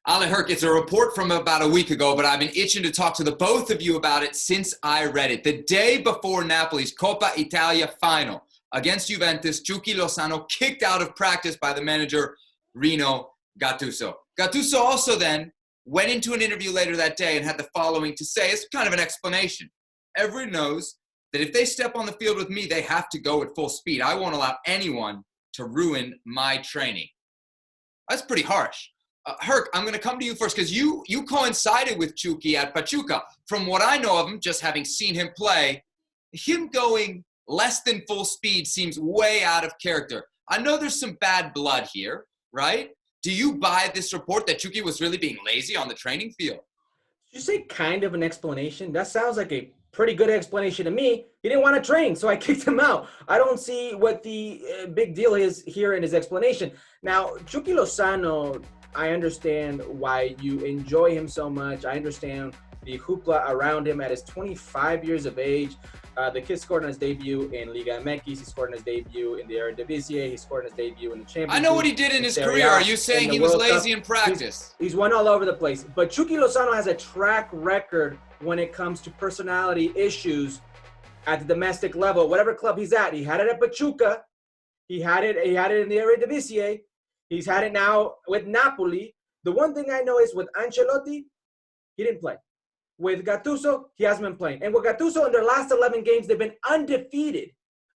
Ale, it's a report from about a week ago, but I've been itching to talk to the both of you about it since I read it. The day before Napoli's Coppa Italia final against Juventus, Chucky Lozano kicked out of practice by the manager, Gennaro Gattuso. Gattuso also then went into an interview later that day and had the following to say. It's kind of an explanation. Everyone knows that if they step on the field with me, they have to go at full speed. I won't allow anyone to ruin my training. That's pretty harsh. Herc, I'm going to come to you first because you coincided with Chucky at Pachuca. From what I know of him, just having seen him play, him going less than full speed seems way out of character. I know there's some bad blood here, right? Do you buy this report that Chucky was really being lazy on the training field? Did you say kind of an explanation? That sounds like a pretty good explanation to me. He didn't want to train, so I kicked him out. I don't see what the big deal is here in his explanation. Now, Chucky Lozano, I understand why you enjoy him so much. I understand the hoopla around him at his 25 years of age. The kid scored on his debut in Liga MX. He scored on his debut in the Eredivisie. He scored on his debut in the Champions League. I know what he did in his career. Are you saying he was lazy in practice? He's won all over the place. But Chucky Lozano has a track record when it comes to personality issues at the domestic level. Whatever club he's at, he had it at Pachuca. He had it in the Eredivisie. He's had it now with Napoli. The one thing I know is with Ancelotti, he didn't play. With Gattuso, he hasn't been playing. And with Gattuso, in their last 11 games, they've been undefeated.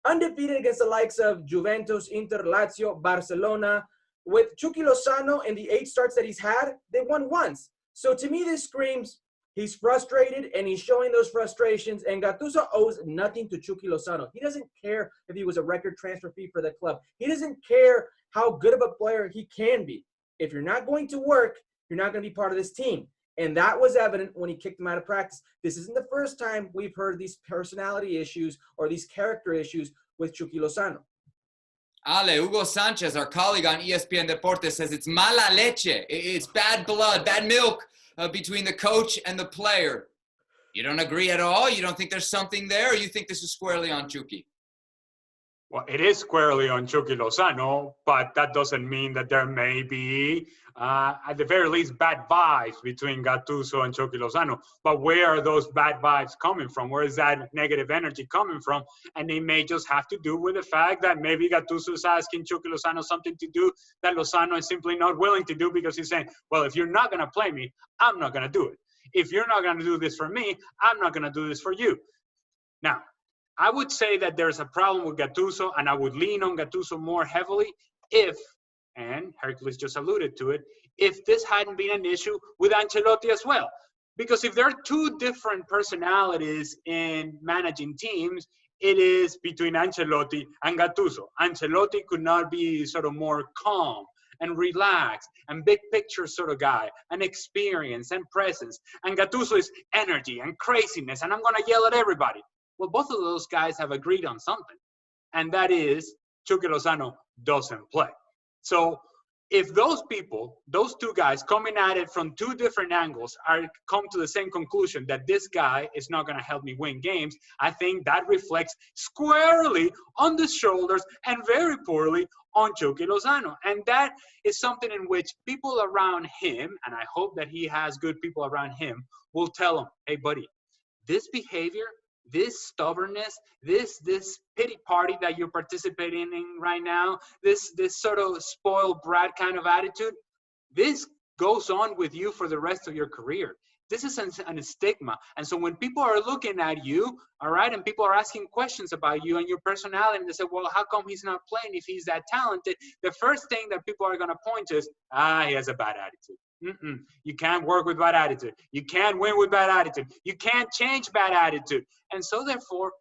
Undefeated against the likes of Juventus, Inter, Lazio, Barcelona. With Chucky Lozano, in the 8 starts that he's had, they won once. So to me, this screams he's frustrated, and he's showing those frustrations. And Gattuso owes nothing to Chucky Lozano. He doesn't care if he was a record transfer fee for the club. He doesn't care how good of a player he can be. If you're not going to work, you're not going to be part of this team. And that was evident when he kicked him out of practice. This isn't the first time we've heard these personality issues or these character issues with Chucky Lozano. Ale, Hugo Sanchez, our colleague on ESPN Deportes, says it's mala leche. It's bad blood, bad milk between the coach and the player. You don't agree at all? You don't think there's something there? Or you think this is squarely on Chucky? Well, it is squarely on Chucky Lozano, but that doesn't mean that there may be, at the very least, bad vibes between Gattuso and Chucky Lozano. But where are those bad vibes coming from? Where is that negative energy coming from? And they may just have to do with the fact that maybe Gattuso is asking Chucky Lozano something to do that Lozano is simply not willing to do, because he's saying, well, if you're not going to play me, I'm not going to do it. If you're not going to do this for me, I'm not going to do this for you. Now, I would say that there's a problem with Gattuso, and I would lean on Gattuso more heavily if, and Herculez just alluded to it, if this hadn't been an issue with Ancelotti as well. Because if there are two different personalities in managing teams, it is between Ancelotti and Gattuso. Ancelotti could not be sort of more calm and relaxed and big picture sort of guy, and experience and presence. And Gattuso is energy and craziness, and I'm going to yell at everybody. Well, both of those guys have agreed on something, and that is Chucky Lozano doesn't play. So if those people, those two guys coming at it from two different angles, come to the same conclusion that this guy is not going to help me win games, I think that reflects squarely on the shoulders and very poorly on Chucky Lozano. And that is something in which people around him, and I hope that he has good people around him, will tell him, hey, buddy, this behavior, this stubbornness, this pity party that you're participating in right now, this sort of spoiled brat kind of attitude, this goes on with you for the rest of your career. This is a stigma. And so when people are looking at you, all right, and people are asking questions about you and your personality, and they say, well, how come he's not playing if he's that talented? The first thing that people are going to point to is, he has a bad attitude. You can't work with bad attitude. You can't win with bad attitude. You can't change bad attitude. And so therefore,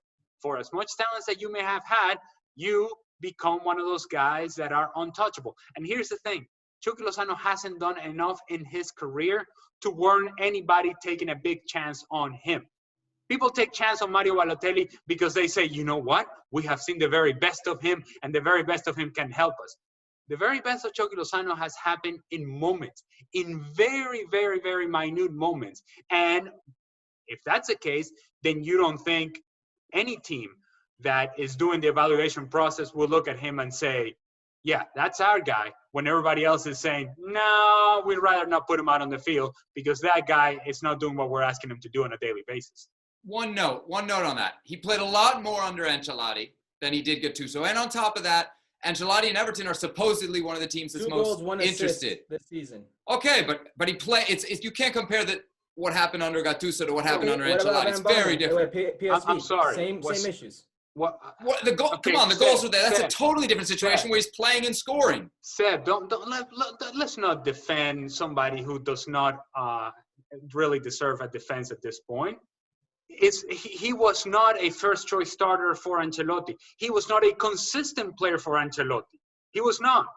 for as much talents that you may have had, you become one of those guys that are untouchable. And here's the thing. Chucky Lozano hasn't done enough in his career to warrant anybody taking a big chance on him. People take chance on Mario Balotelli because they say, you know what? We have seen the very best of him, and the very best of him can help us. The very best of Chucky Lozano has happened in moments, in very, very, very minute moments. And if that's the case, then you don't think any team that is doing the evaluation process will look at him and say, yeah, that's our guy, when everybody else is saying, no, we'd rather not put him out on the field because that guy is not doing what we're asking him to do on a daily basis. One note on that. He played a lot more under Ancelotti than he did Gattuso. And on top of that, Ancelotti and Everton are supposedly one of the teams that's 2 most goals, 1 interested assist this season. Okay, but he play. It's you can't compare what happened under Gattuso to what happened under What about Ancelotti. It's Van Bommel? very different. PSV, I'm sorry. Same issues. What the goal? Okay, come on, the Seb, goals are there. That's Seb, a totally different situation Seb. where he's playing and scoring. Seb, let's not defend somebody who does not really deserve a defense at this point. He was not a first-choice starter for Ancelotti. He was not a consistent player for Ancelotti. He was not.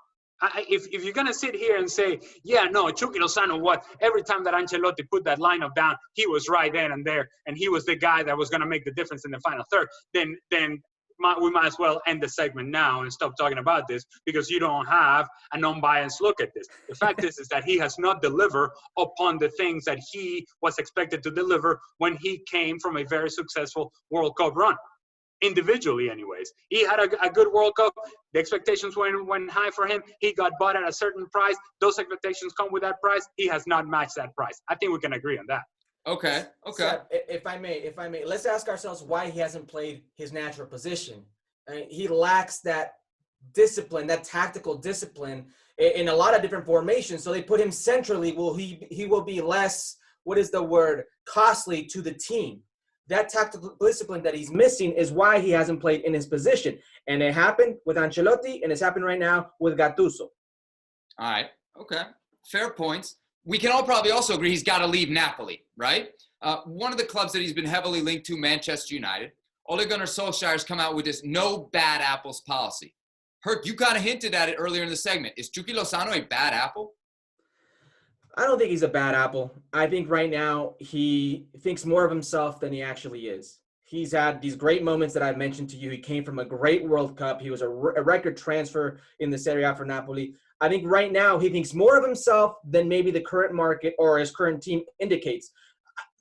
If you're going to sit here and say, yeah, no, Chucky Lozano, every time that Ancelotti put that lineup down, he was right then and there, and he was the guy that was going to make the difference in the final third, then we might as well end the segment now and stop talking about this because you don't have an unbiased look at this. The fact is that he has not delivered upon the things that he was expected to deliver when he came from a very successful World Cup run. Individually, anyways. He had a good World Cup. The expectations went high for him. He got bought at a certain price. Those expectations come with that price. He has not matched that price. I think we can agree on that. Okay. So, if I may, let's ask ourselves why he hasn't played his natural position. He lacks that discipline, that tactical discipline in a lot of different formations. So they put him centrally. He will be less, costly to the team. That tactical discipline that he's missing is why he hasn't played in his position. And it happened with Ancelotti, and it's happened right now with Gattuso. All right. Okay. Fair points. We can all probably also agree he's got to leave Napoli, right? One of the clubs that he's been heavily linked to, Manchester United. Ole Gunnar Solskjaer's come out with this no bad apples policy. Herc, you kind of hinted at it earlier in the segment. Is Chucky Lozano a bad apple? I don't think he's a bad apple. I think right now he thinks more of himself than he actually is. He's had these great moments that I've mentioned to you. He came from a great World Cup. He was a record transfer in the Serie A for Napoli. I think right now he thinks more of himself than maybe the current market or his current team indicates.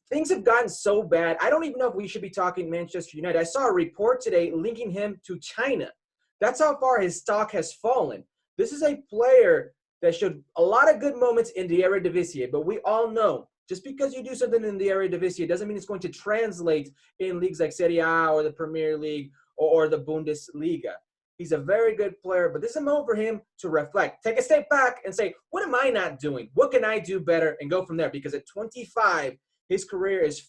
Things have gotten so bad. I don't even know if we should be talking Manchester United. I saw a report today linking him to China. That's how far his stock has fallen. This is a player that showed a lot of good moments in the Eredivisie, but we all know just because you do something in the Eredivisie doesn't mean it's going to translate in leagues like Serie A or the Premier League or the Bundesliga. He's a very good player, but this is a moment for him to reflect, take a step back and say, what am I not doing? What can I do better? And go from there, because at 25, his career is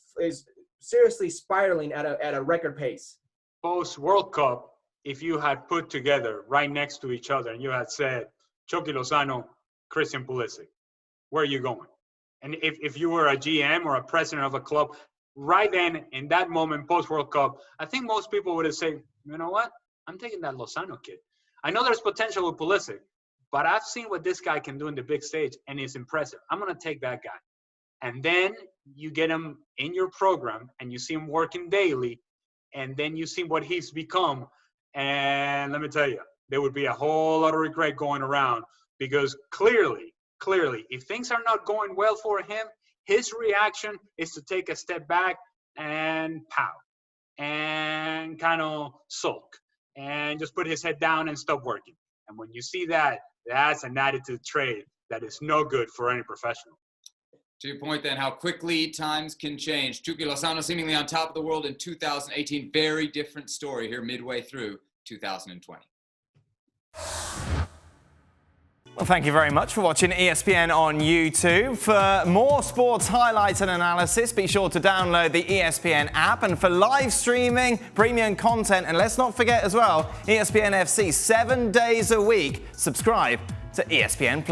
seriously spiraling at a record pace. Post-World Cup, if you had put together right next to each other and you had said, Chucky Lozano, Christian Pulisic, where are you going? And if you were a GM or a president of a club, right then, in that moment, post-World Cup, I think most people would have said, you know what? I'm taking that Lozano kid. I know there's potential with Pulisic, but I've seen what this guy can do in the big stage, and it's impressive. I'm going to take that guy. And then you get him in your program, and you see him working daily, and then you see what he's become. And let me tell you, there would be a whole lot of regret going around, because clearly, if things are not going well for him, his reaction is to take a step back and pout and kind of sulk and just put his head down and stop working. And when you see that, that's an attitude trait that is no good for any professional. To your point then, how quickly times can change. Chucky Lozano seemingly on top of the world in 2018. Very different story here midway through 2020. Well, thank you very much for watching ESPN on YouTube. For more sports highlights and analysis, be sure to download the ESPN app. And for live streaming, premium content, and let's not forget as well, ESPN FC 7 days a week. Subscribe to ESPN+.